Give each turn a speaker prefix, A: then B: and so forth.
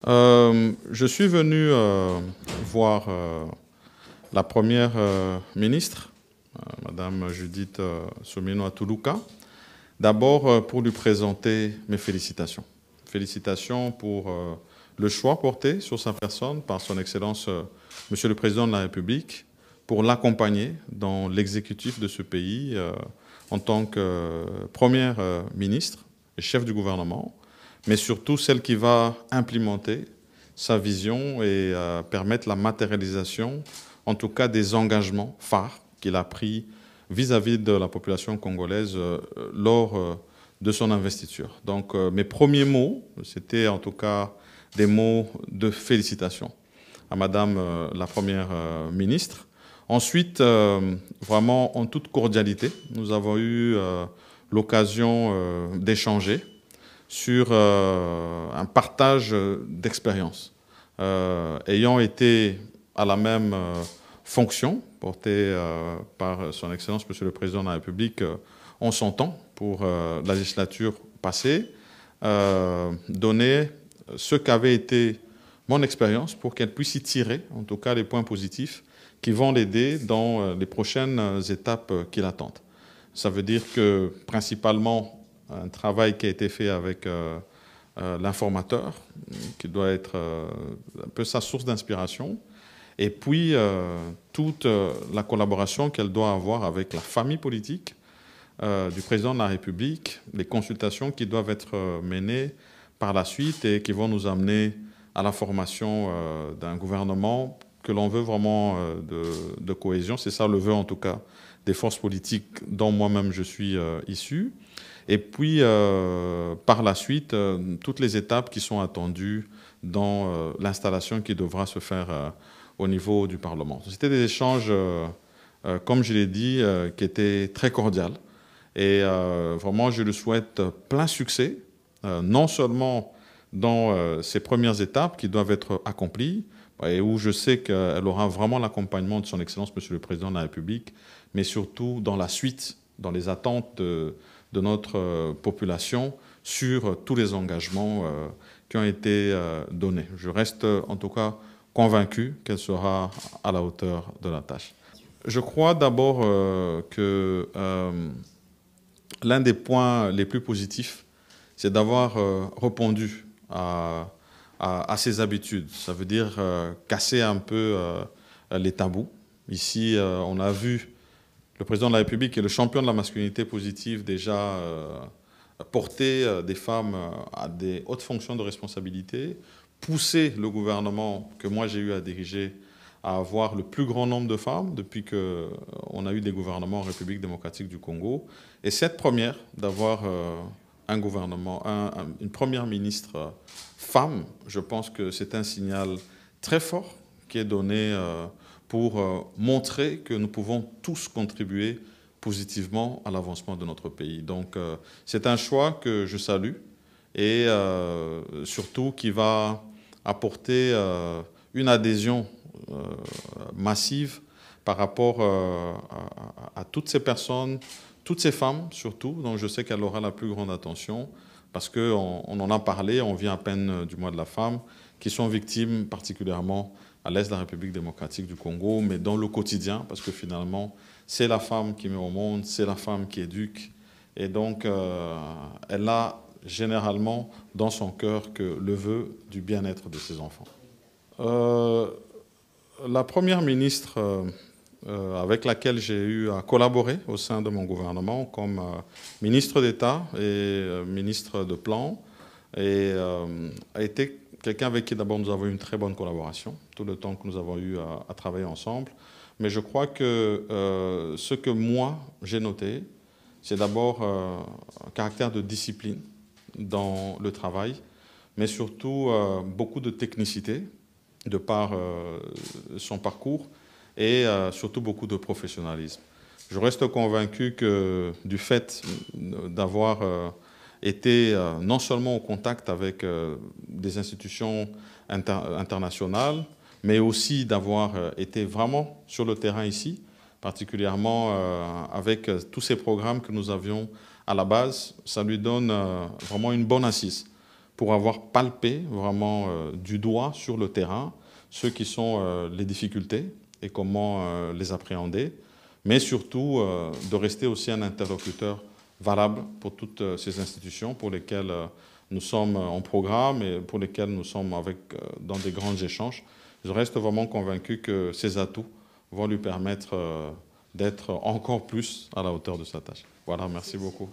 A: Je suis venu voir la première ministre, Madame Judith Suminwa Tuluka, d'abord pour lui présenter mes félicitations. Félicitations pour le choix porté sur sa personne par son Excellence Monsieur le Président de la République pour l'accompagner dans l'exécutif de ce pays en tant que première ministre et chef du gouvernement, mais surtout celle qui va implémenter sa vision et permettre la matérialisation, en tout cas des engagements phares qu'il a pris vis-à-vis de la population congolaise lors de son investiture. Donc mes premiers mots, c'était en tout cas des mots de félicitations à Madame la Première ministre. Ensuite, vraiment en toute cordialité, nous avons eu l'occasion d'échanger sur un partage d'expérience. Ayant été à la même fonction portée par son Excellence Monsieur le Président de la République, on s'entend pour la législature passée, donner ce qu'avait été mon expérience pour qu'elle puisse y tirer, en tout cas, les points positifs qui vont l'aider dans les prochaines étapes qui l'attendent. Ça veut dire que, principalement, un travail qui a été fait avec l'informateur, qui doit être un peu sa source d'inspiration, et puis toute la collaboration qu'elle doit avoir avec la famille politique du Président de la République, les consultations qui doivent être menées par la suite et qui vont nous amener à la formation d'un gouvernement que l'on veut vraiment de cohésion. C'est ça le vœu en tout cas des forces politiques dont moi-même je suis issu. Et puis, par la suite, toutes les étapes qui sont attendues dans l'installation qui devra se faire au niveau du Parlement. C'était des échanges, comme je l'ai dit, qui étaient très cordiaux. Et vraiment, je lui souhaite plein succès, non seulement dans ces premières étapes qui doivent être accomplies, et où je sais qu'elle aura vraiment l'accompagnement de son Excellence, Monsieur le Président de la République, mais surtout dans la suite, dans les attentes de notre population sur tous les engagements qui ont été donnés. Je reste en tout cas convaincu qu'elle sera à la hauteur de la tâche. Je crois d'abord que l'un des points les plus positifs, c'est d'avoir répondu à ses habitudes. Ça veut dire casser un peu les tabous. Ici, on a vu le Président de la République, qui est le champion de la masculinité positive, déjà porter des femmes à des hautes fonctions de responsabilité, pousser le gouvernement que moi j'ai eu à diriger à avoir le plus grand nombre de femmes depuis qu'on a eu des gouvernements en République démocratique du Congo. Et cette première, d'avoir un gouvernement, une première ministre femme, je pense que c'est un signal très fort qui est donné pour montrer que nous pouvons tous contribuer positivement à l'avancement de notre pays. Donc c'est un choix que je salue et surtout qui va apporter une adhésion massive par rapport à toutes ces personnes, toutes ces femmes surtout, dont je sais qu'elle aura la plus grande attention, parce qu'on en a parlé, on vient à peine du mois de la femme, qui sont victimes particulièrement à l'est de la République démocratique du Congo, mais dans le quotidien, parce que finalement, c'est la femme qui met au monde, c'est la femme qui éduque, et donc elle a généralement dans son cœur que le vœu du bien-être de ses enfants. La première ministre avec laquelle j'ai eu à collaborer au sein de mon gouvernement comme ministre d'État et ministre de Plan, et a été quelqu'un avec qui d'abord nous avons eu une très bonne collaboration, tout le temps que nous avons eu à travailler ensemble. Mais je crois que ce que moi j'ai noté, c'est d'abord un caractère de discipline dans le travail, mais surtout beaucoup de technicité de par son parcours et surtout beaucoup de professionnalisme. Je reste convaincu que du fait d'avoir été non seulement au contact avec des institutions internationales, mais aussi d'avoir été vraiment sur le terrain ici, particulièrement avec tous ces programmes que nous avions à la base, ça lui donne vraiment une bonne assise pour avoir palpé vraiment du doigt sur le terrain ce qui sont les difficultés et comment les appréhender, mais surtout de rester aussi un interlocuteur valable pour toutes ces institutions pour lesquelles nous sommes en programme et pour lesquelles nous sommes dans des grands échanges. Je reste vraiment convaincu que ces atouts vont lui permettre d'être encore plus à la hauteur de sa tâche. Voilà, merci beaucoup.